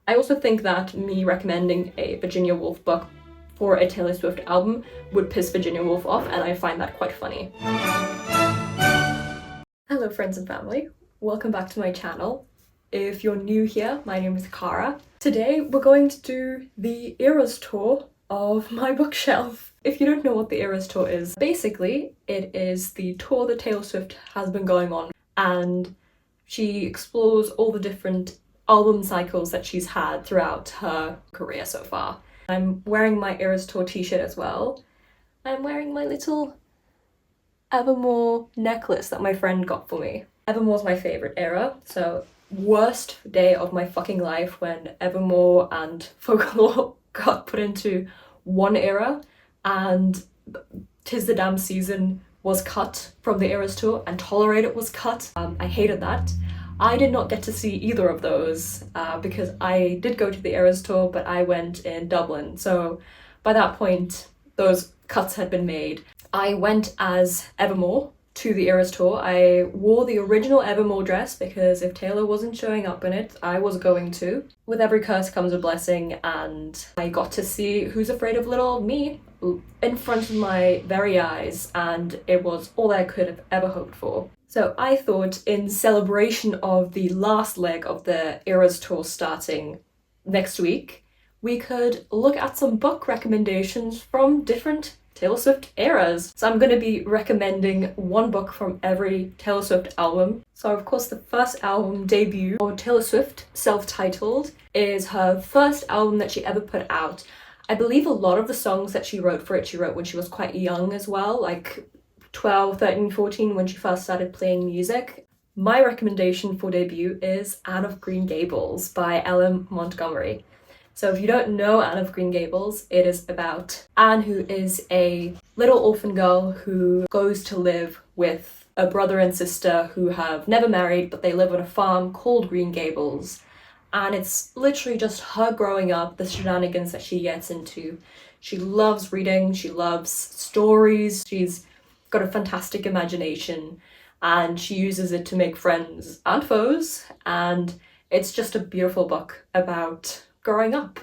I also think that me recommending a Virginia Woolf book for a Taylor Swift album would piss Virginia Woolf off, and I find that quite funny. Hello friends and family, welcome back to my channel. If you're new here, my name is Cara. Today we're going to do the Eras tour of my bookshelf. If you don't know what the Eras tour is, basically it is the tour that Taylor Swift has been going on, and she explores all the different album cycles that she's had throughout her career so far. I'm wearing my Eras tour t-shirt as well. I'm wearing my little Evermore necklace that my friend got for me. Evermore's my favourite era, so worst day of my fucking life when Evermore and folklore got put into one era and 'Tis the Damn Season was cut from the Eras tour and Tolerate It was cut. I hated that. I did not get to see either of those because I did go to the Eras tour, but I went in Dublin, so by that point those cuts had been made. I went as Evermore to the Eras tour. I wore the original Evermore dress because if Taylor wasn't showing up in it, I was going to. With every curse comes a blessing, and I got to see Who's Afraid of Little Old Me in front of my very eyes, and it was all I could have ever hoped for. So I thought, in celebration of the last leg of the Eras tour starting next week, we could look at some book recommendations from different Taylor Swift eras. So I'm going to be recommending one book from every Taylor Swift album. So of course the first album debut of Taylor Swift, self-titled, is her first album that she ever put out. I believe a lot of the songs that she wrote for it, she wrote when she was quite young as well, like 12, 13, 14 when she first started playing music. My recommendation for debut is Anne of Green Gables by Montgomery. So if you don't know Anne of Green Gables, it is about Anne, who is a little orphan girl who goes to live with a brother and sister who have never married, but they live on a farm called Green Gables. And it's literally just her growing up, the shenanigans that she gets into. She loves reading, she loves stories, she's got a fantastic imagination, and she uses it to make friends and foes, and it's just a beautiful book about growing up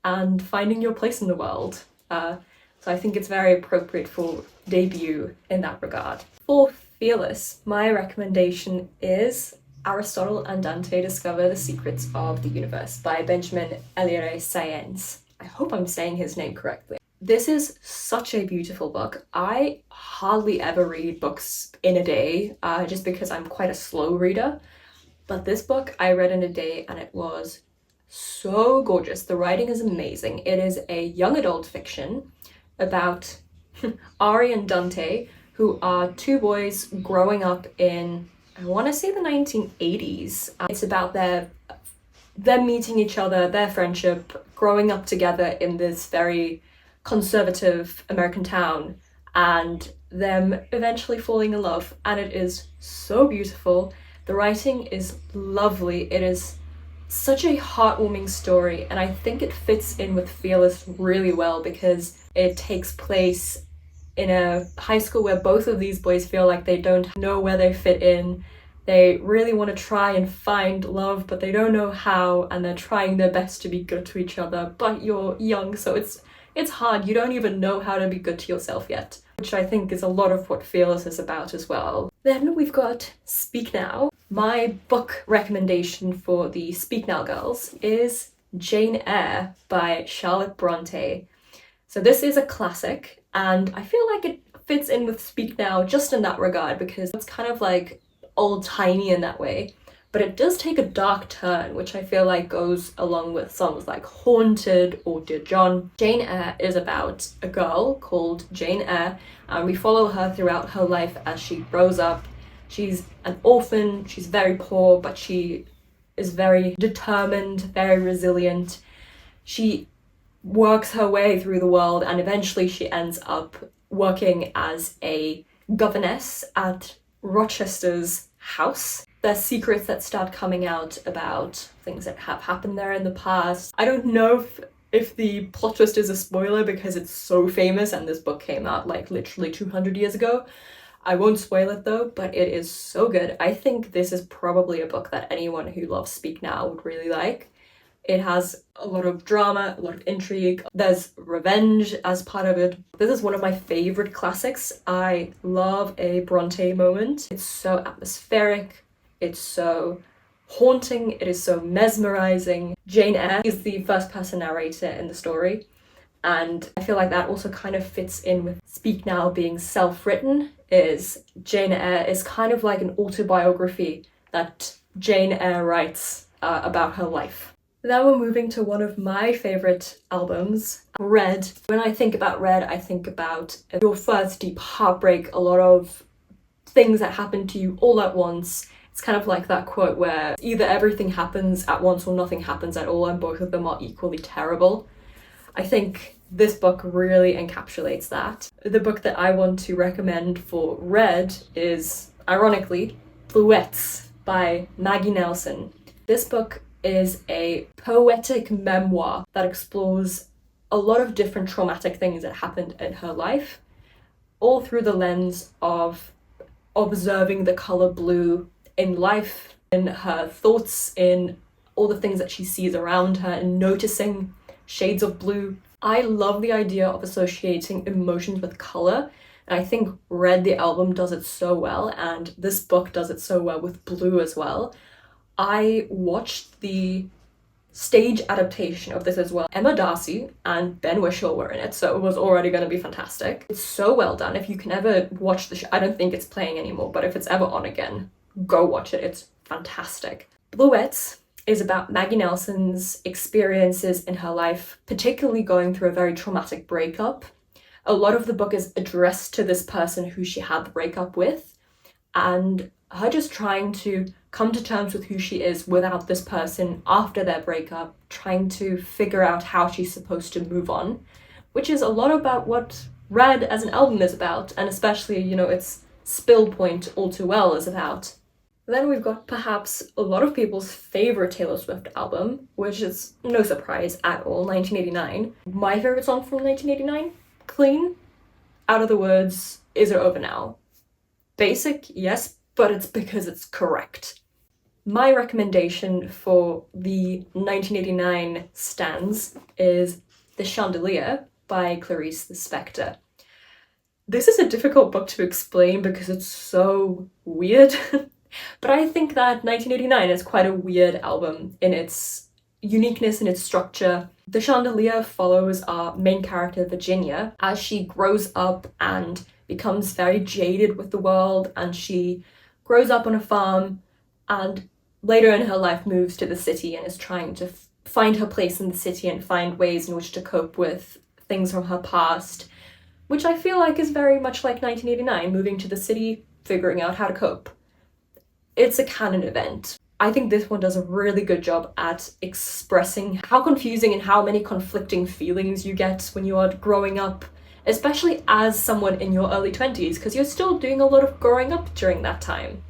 and finding your place in the world. So I think it's very appropriate for debut in that regard. For Fearless, my recommendation is Aristotle and Dante Discover the Secrets of the Universe by Benjamin Elire Sáens. I hope I'm saying his name correctly. This is such a beautiful book. I hardly ever read books in a day just because I'm quite a slow reader, but this book I read in a day and it was so gorgeous. The writing is amazing. It is a young adult fiction about Ari and Dante, who are two boys growing up in, I want to say, the 1980s. It's about them meeting each other, their friendship, growing up together in this very conservative American town, and them eventually falling in love. And it is so beautiful. The writing is lovely. It is such a heartwarming story, and I think it fits in with Fearless really well because it takes place in a high school where both of these boys feel like they don't know where they fit in. They really want to try and find love, but they don't know how, and they're trying their best to be good to each other, but you're young, so it's hard. You don't even know how to be good to yourself yet, which I think is a lot of what Fearless is about as well. Then we've got Speak Now. My book recommendation for the Speak Now girls is Jane Eyre by Charlotte Brontë. So this is a classic, and I feel like it fits in with Speak Now just in that regard because it's kind of like old-timey in that way, but it does take a dark turn, which I feel like goes along with songs like Haunted or Dear John. Jane Eyre is about a girl called Jane Eyre, and we follow her throughout her life as she grows up. She's an orphan, she's very poor, but she is very determined, very resilient. She works her way through the world, and eventually she ends up working as a governess at Rochester's house. There's secrets that start coming out about things that have happened there in the past. I don't know if the plot twist is a spoiler because it's so famous and this book came out like literally 200 years ago. I won't spoil it though, but it is so good. I think this is probably a book that anyone who loves Speak Now would really like. It has a lot of drama, a lot of intrigue. There's revenge as part of it. This is one of my favorite classics. I love a Brontë moment. It's so atmospheric. It's so haunting. It is so mesmerizing. Jane Eyre is the first person narrator in the story. And I feel like that also kind of fits in with Speak Now being self-written. Is Jane Eyre is kind of like an autobiography that Jane Eyre writes about her life. Now we're moving to one of my favorite albums, Red. When I think about Red, I think about your first deep heartbreak, a lot of things that happen to you all at once. It's kind of like that quote where either everything happens at once or nothing happens at all, and both of them are equally terrible. I think this book really encapsulates that. The book that I want to recommend for Red is, ironically, Bluets by Maggie Nelson. This book is a poetic memoir that explores a lot of different traumatic things that happened in her life, all through the lens of observing the color blue in life, in her thoughts, in all the things that she sees around her, and noticing shades of blue. I love the idea of associating emotions with color, and I think Red the album does it so well, and this book does it so well with blue as well. I watched the stage adaptation of this as well. Emma Darcy and Ben Whishaw were in it, so it was already going to be fantastic. It's so well done. If you can ever watch the show, I don't think it's playing anymore, but if it's ever on again, go watch it. It's fantastic. Bluets is about Maggie Nelson's experiences in her life, particularly going through a very traumatic breakup. A lot of the book is addressed to this person who she had the breakup with, and her just trying to come to terms with who she is without this person after their breakup, trying to figure out how she's supposed to move on, which is a lot about what Red as an album is about, and especially, its Spill Point All Too Well is about. Then we've got perhaps a lot of people's favorite Taylor Swift album, which is no surprise at all, 1989. My favorite song from 1989? Clean. Out of the Woods. Is It Over Now? Basic, yes, but it's because it's correct. My recommendation for the 1989 stands is The Chandelier by Clarice Lispector. This is a difficult book to explain because it's so weird, but I think that 1989 is quite a weird album in its uniqueness and its structure. The Chandelier follows our main character, Virginia, as she grows up and becomes very jaded with the world, and she grows up on a farm and later in her life moves to the city and is trying to find her place in the city and find ways in which to cope with things from her past, which I feel like is very much like 1989, moving to the city, figuring out how to cope. It's a canon event. I think this one does a really good job at expressing how confusing and how many conflicting feelings you get when you are growing up, especially as someone in your early 20s, because you're still doing a lot of growing up during that time.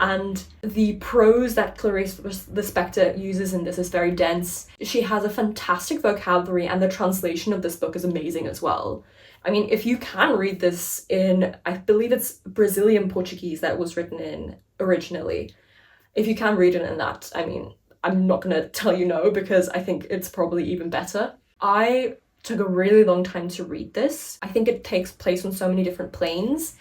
And the prose that Clarice Lispector uses in this is very dense. She has a fantastic vocabulary, and the translation of this book is amazing as well. I mean, if you can read this in, I believe it's Brazilian Portuguese that was written in originally. If you can read it in that, I mean, I'm not going to tell you no, because I think it's probably even better. I took a really long time to read this. I think it takes place on so many different planes.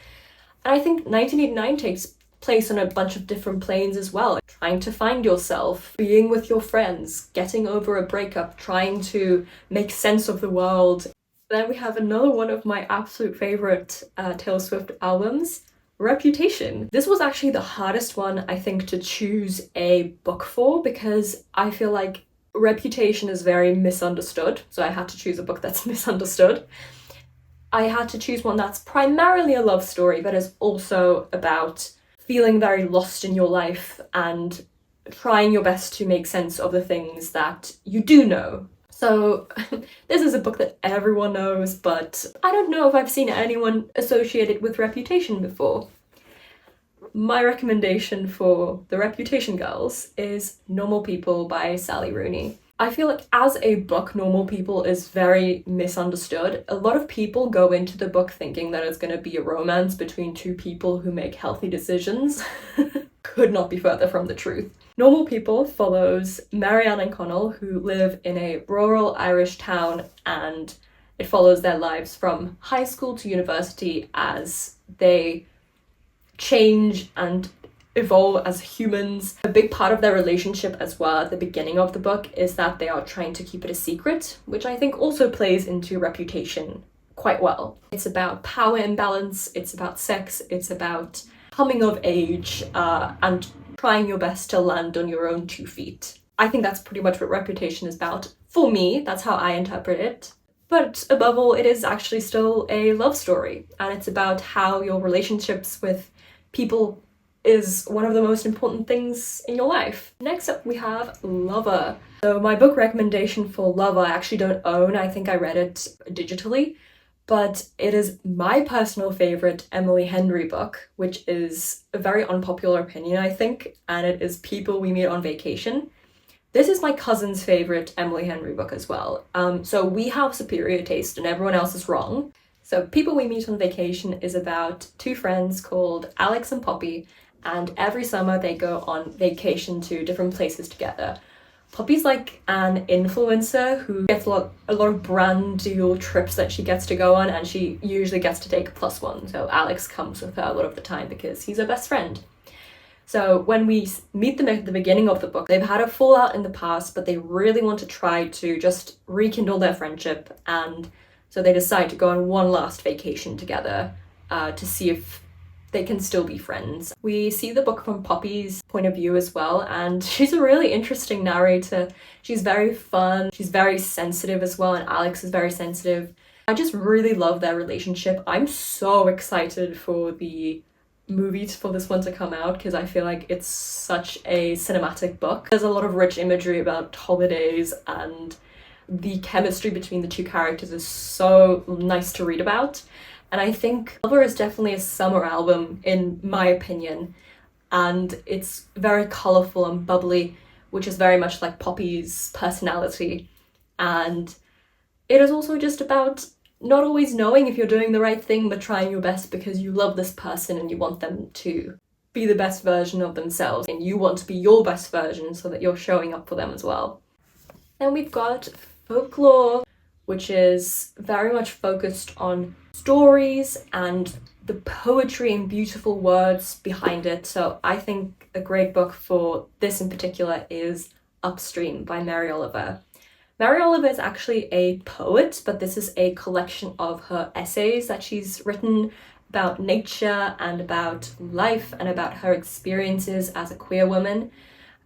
And I think 1989 takes place on a bunch of different planes as well. Trying to find yourself, being with your friends, getting over a breakup, trying to make sense of the world. Then we have another one of my absolute favorite Taylor Swift albums, Reputation. This was actually the hardest one, I think, to choose a book for, because I feel like Reputation is very misunderstood, so I had to choose a book that's misunderstood. I had to choose one that's primarily a love story, but is also about feeling very lost in your life and trying your best to make sense of the things that you do know. So this is a book that everyone knows, but I don't know if I've seen anyone associate it with Reputation before. My recommendation for the Reputation girls is Normal People by Sally Rooney. I feel like as a book, Normal People is very misunderstood. A lot of people go into the book thinking that it's going to be a romance between two people who make healthy decisions. Could not be further from the truth. Normal People follows Marianne and Connell, who live in a rural Irish town, and it follows their lives from high school to university as they change and evolve as humans. A big part of their relationship as well at the beginning of the book is that they are trying to keep it a secret, which I think also plays into reputation quite well. It's about power imbalance, it's about sex, it's about coming of age, and trying your best to land on your own 2 feet. I think that's pretty much what Reputation is about. For me, that's how I interpret it. But above all, it is actually still a love story, and it's about how your relationships with people is one of the most important things in your life. Next up we have Lover. So my book recommendation for Lover I actually don't own. I think I read it digitally, but it is my personal favorite Emily Henry book, which is a very unpopular opinion, I think, and it is People We Meet on Vacation. This is my cousin's favorite Emily Henry book as well. So we have superior taste and everyone else is wrong. So People We Meet on Vacation is about two friends called Alex and Poppy, and every summer they go on vacation to different places together. Poppy's like an influencer who gets a lot of brand deal trips that she gets to go on, and she usually gets to take a +1. So Alex comes with her a lot of the time because he's her best friend. So when we meet them at the beginning of the book, they've had a fallout in the past, but they really want to try to just rekindle their friendship, and so they decide to go on one last vacation together to see if they can still be friends. We see the book from Poppy's point of view as well, and she's a really interesting narrator. She's very fun, she's very sensitive as well, and Alex is very sensitive. I just really love their relationship. I'm so excited for the movies for this one to come out because I feel like it's such a cinematic book. There's a lot of rich imagery about holidays, and the chemistry between the two characters is so nice to read about. And I think Lover is definitely a summer album in my opinion, and it's very colourful and bubbly, which is very much like Poppy's personality. And it is also just about not always knowing if you're doing the right thing, but trying your best because you love this person and you want them to be the best version of themselves, and you want to be your best version so that you're showing up for them as well. Then we've got Folklore, which is very much focused on stories and the poetry and beautiful words behind it. So I think a great book for this in particular is Upstream by Mary Oliver. Mary Oliver is actually a poet, but this is a collection of her essays that she's written about nature and about life and about her experiences as a queer woman.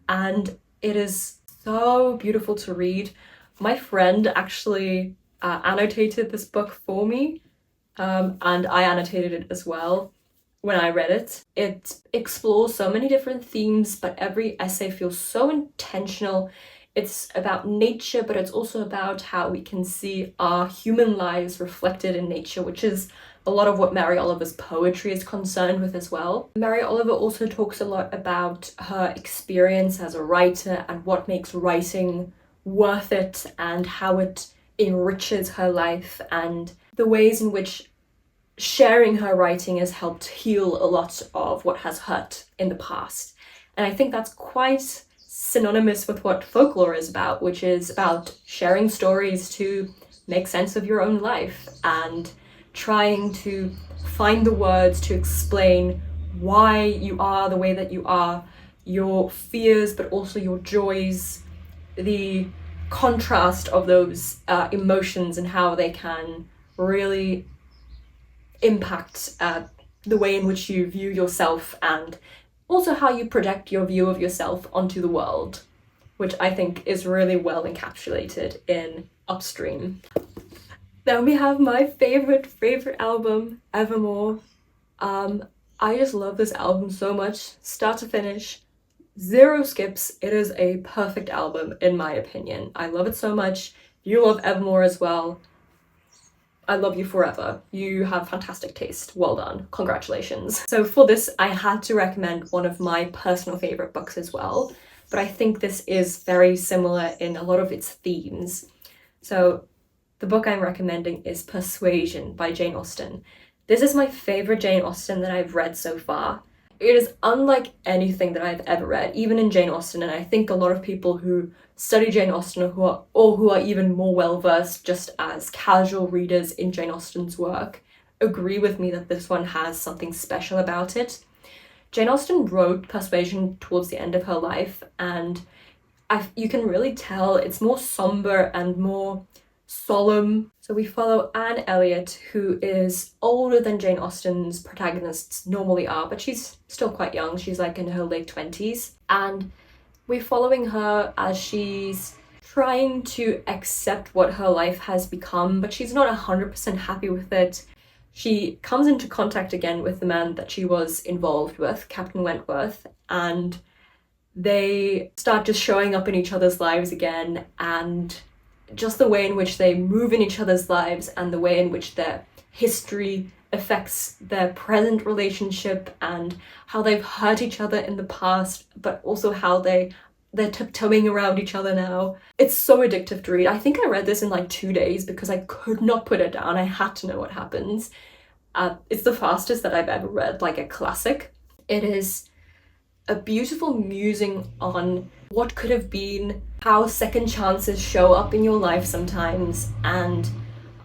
And it is so beautiful to read. My friend actually annotated this book for me, and I annotated it as well when I read it. It explores so many different themes, but every essay feels so intentional. It's about nature, but it's also about how we can see our human lives reflected in nature, which is a lot of what Mary Oliver's poetry is concerned with as well. Mary Oliver also talks a lot about her experience as a writer and what makes writing worth it and how it enriches her life and the ways in which sharing her writing has helped heal a lot of what has hurt in the past. And I think that's quite synonymous with what folklore is about, which is about sharing stories to make sense of your own life and trying to find the words to explain why you are the way that you are, your fears, but also your joys, the contrast of those emotions and how they can really impact the way in which you view yourself and also how you project your view of yourself onto the world, which I think is really well encapsulated in Upstream. Then we have my favorite album, Evermore. I just love this album so much, start to finish. 0 skips. It is a perfect album in my opinion. I love it so much. You love Evermore as well. I love you forever. You have fantastic taste. Well done. Congratulations. So for this, I had to recommend one of my personal favorite books as well. but I think this is very similar in a lot of its themes. So the book I'm recommending is Persuasion by Jane Austen. This is my favourite Jane Austen that I've read so far. It is unlike anything that I've ever read, even in Jane Austen, and I think a lot of people who study Jane Austen or who are even more well-versed just as casual readers in Jane Austen's work agree with me that this one has something special about it. Jane Austen wrote Persuasion towards the end of her life, and you can really tell it's more somber and more solemn. So we follow Anne Elliot, who is older than Jane Austen's protagonists normally are, but she's still quite young. She's like in her late 20s. And we're following her as she's trying to accept what her life has become, but she's not 100% happy with it. She comes into contact again with the man that she was involved with, Captain Wentworth, and they start just showing up in each other's lives again, and just the way in which they move in each other's lives and the way in which their history affects their present relationship and how they've hurt each other in the past, but also how they're tiptoeing around each other now. It's so addictive to read. I think I read this in like 2 days because I could not put it down. I had to know what happens. It's the fastest that I've ever read, like a classic. It is a beautiful musing on what could have been, how second chances show up in your life sometimes, and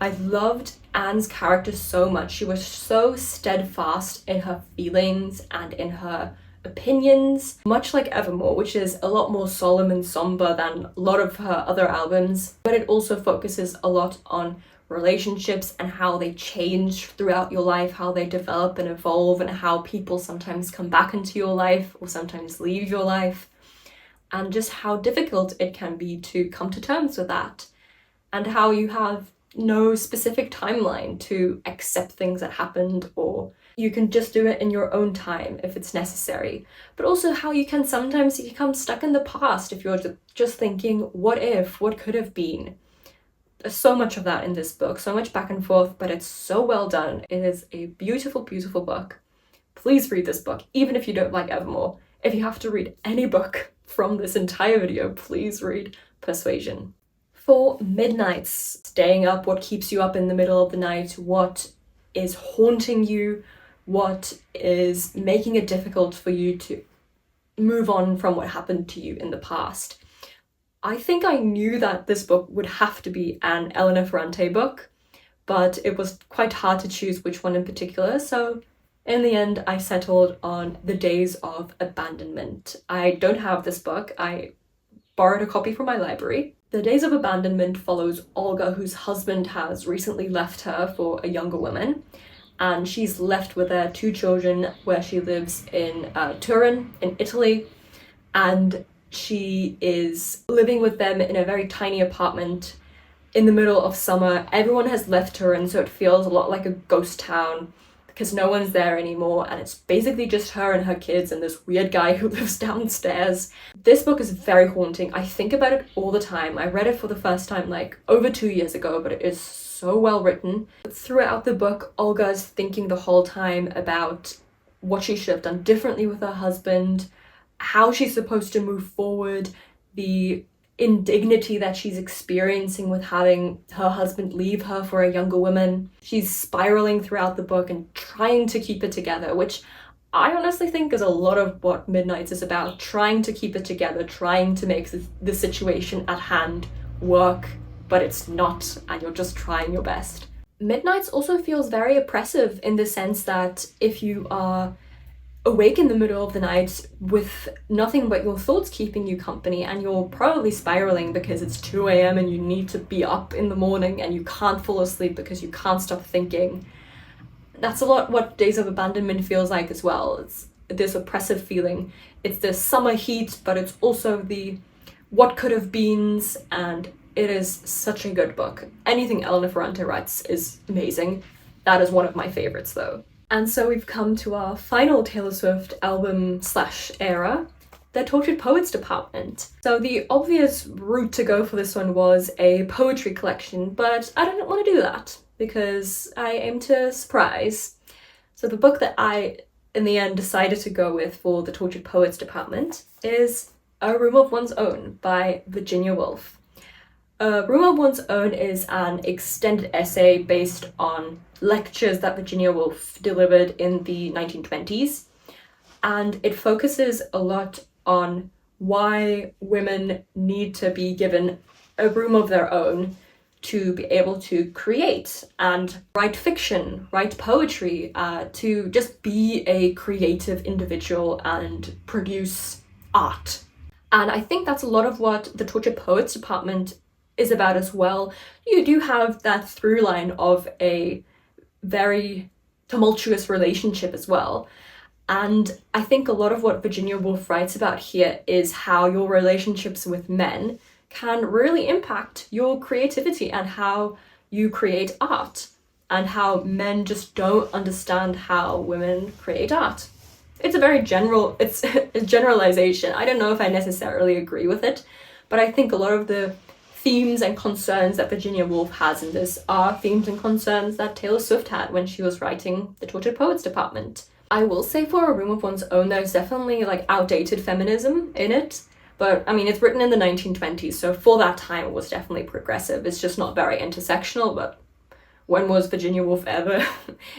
I loved Anne's character so much. She was so steadfast in her feelings and in her opinions, much like Evermore, which is a lot more solemn and somber than a lot of her other albums, but it also focuses a lot on relationships and how they change throughout your life, how they develop and evolve, and how people sometimes come back into your life or sometimes leave your life, and just how difficult it can be to come to terms with that, and how you have no specific timeline to accept things that happened, or you can just do it in your own time if it's necessary. But also how you can sometimes become stuck in the past if you're just thinking, what if, what could have been? There's so much of that in this book, so much back and forth, but it's so well done. It is a beautiful, beautiful book. Please read this book, even if you don't like Evermore. If you have to read any book from this entire video, please read Persuasion. For midnights, staying up, what keeps you up in the middle of the night, what is haunting you, what is making it difficult for you to move on from what happened to you in the past. I think I knew that this book would have to be an Elena Ferrante book, but it was quite hard to choose which one in particular, so in the end I settled on The Days of Abandonment. I don't have this book, I borrowed a copy from my library. The Days of Abandonment follows Olga, whose husband has recently left her for a younger woman, and she's left with their 2 children where she lives in Turin in Italy, and she is living with them in a very tiny apartment in the middle of summer. Everyone has left Turin, so it feels a lot like a ghost town because no one's there anymore, and it's basically just her and her kids and this weird guy who lives downstairs. This book is very haunting. I think about it all the time. I read it for the first time like over 2 years ago, but it is so well written. Throughout the book, Olga's thinking the whole time about what she should have done differently with her husband, how she's supposed to move forward, the indignity that she's experiencing with having her husband leave her for a younger woman. She's spiraling throughout the book and trying to keep it together, which I honestly think is a lot of what Midnights is about, trying to keep it together, trying to make the situation at hand work, but it's not, and you're just trying your best. Midnights also feels very oppressive in the sense that if you are awake in the middle of the night with nothing but your thoughts keeping you company, and you're probably spiraling because it's 2 a.m. and you need to be up in the morning and you can't fall asleep because you can't stop thinking. That's a lot what Days of Abandonment feels like as well. It's this oppressive feeling. It's the summer heat, but it's also the what could have beens, and it is such a good book. Anything Elena Ferrante writes is amazing. That is one of my favorites though. And so we've come to our final Taylor Swift album / era, the Tortured Poets department. So the obvious route to go for this one was a poetry collection, but I didn't want to do that because I aim to surprise. So the book that I, in the end, decided to go with for the Tortured Poets department is A Room of One's Own by Virginia Woolf. A Room of One's Own is an extended essay based on lectures that Virginia Woolf delivered in the 1920s, and it focuses a lot on why women need to be given a room of their own to be able to create and write fiction, write poetry, to just be a creative individual and produce art. And I think that's a lot of what the Tortured Poets department is about as well. You do have that through line of a very tumultuous relationship as well. And I think a lot of what Virginia Woolf writes about here is how your relationships with men can really impact your creativity and how you create art, and how men just don't understand how women create art. It's a generalization. I don't know if I necessarily agree with it, but I think a lot of the themes and concerns that Virginia Woolf has in this are themes and concerns that Taylor Swift had when she was writing the Tortured Poets department. I will say for A Room of One's Own, there's definitely like outdated feminism in it, but I mean, it's written in the 1920s, so for that time it was definitely progressive. It's just not very intersectional, but when was Virginia Woolf ever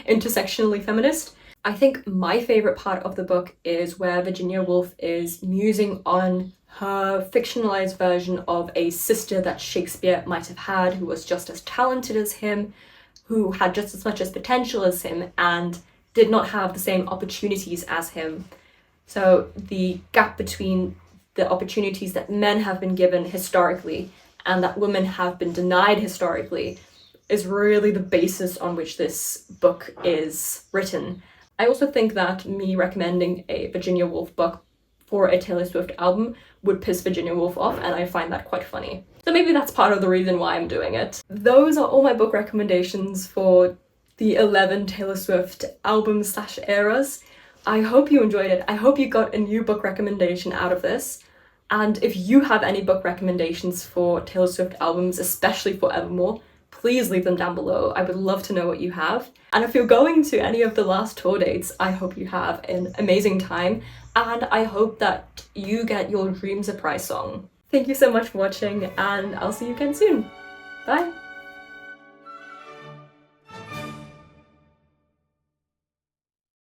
intersectionally feminist? I think my favourite part of the book is where Virginia Woolf is musing on her fictionalized version of a sister that Shakespeare might have had, who was just as talented as him, who had just as much as potential as him, and did not have the same opportunities as him. So the gap between the opportunities that men have been given historically and that women have been denied historically is really the basis on which this book is written. I also think that me recommending a Virginia Woolf book for a Taylor Swift album would piss Virginia Woolf off, and I find that quite funny. So maybe that's part of the reason why I'm doing it. Those are all my book recommendations for the 11 Taylor Swift albums/eras. I hope you enjoyed it. I hope you got a new book recommendation out of this. And if you have any book recommendations for Taylor Swift albums, especially for Evermore, please leave them down below. I would love to know what you have. And if you're going to any of the last tour dates, I hope you have an amazing time, and I hope that you get your dream surprise song. Thank you so much for watching, and I'll see you again soon. Bye!